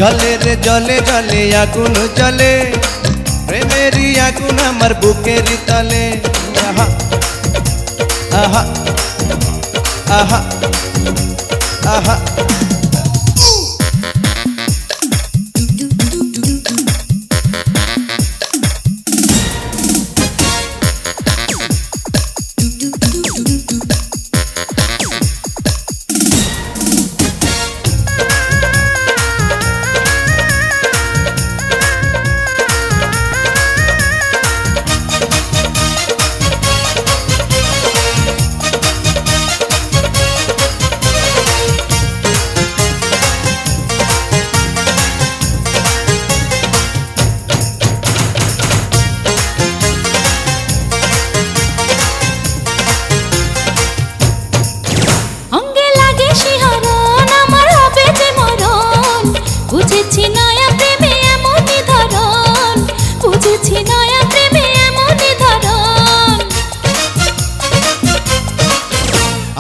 जले रे जले जले आगुन जले प्रेमेरी आगुन आमार बुकेरी तले आहा आहा आहा आहा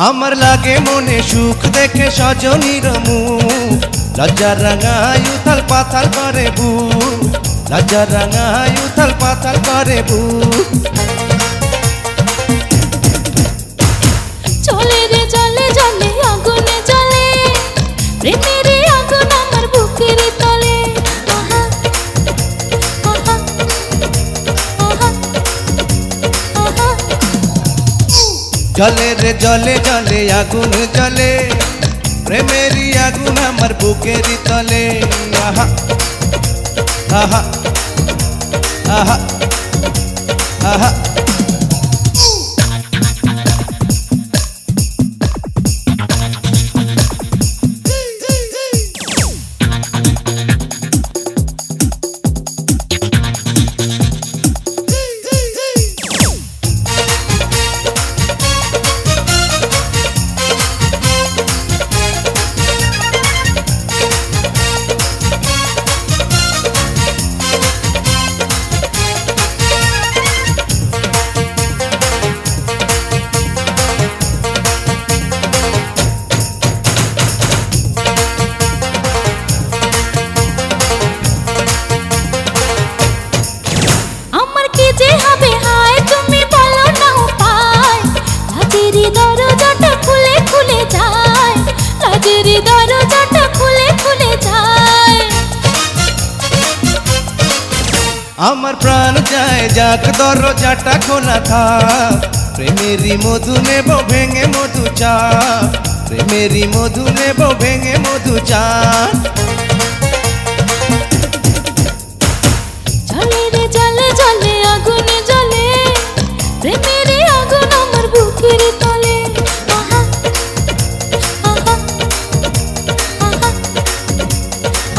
आमार लागे मने सुख देखे सजनीर मुख लज्जा रांगाय उथाल पाथाल करे बुक लज्जा रांगाय उथाल पाथाल करे बुक चले रे जले जले आगुने जले प्रेमेरी आगुन आमार बुकेर तले आहा आहा आहा आहा जले रे जले जले आगुन जले प्रेमेरी आगुन आमार बुकेरी तले आहा आहा आहा आहा आमार प्राण जाए जाक दरजाटा खोला था प्रेमेरी मधु नेब भेंगे मधु चा प्रेमेरी मधु नेब भेंगे मधु चा जले रे जले जले आगुने जले प्रेमेरी आगुन आमार बुकेर तले आहा आहा आहा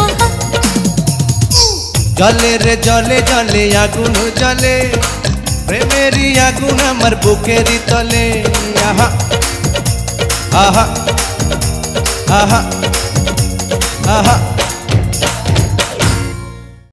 आहा जले रे जले जले आगुन जले प्रेमेरी आगुन आमार बुकेरी तले आहा आहा आहा आहा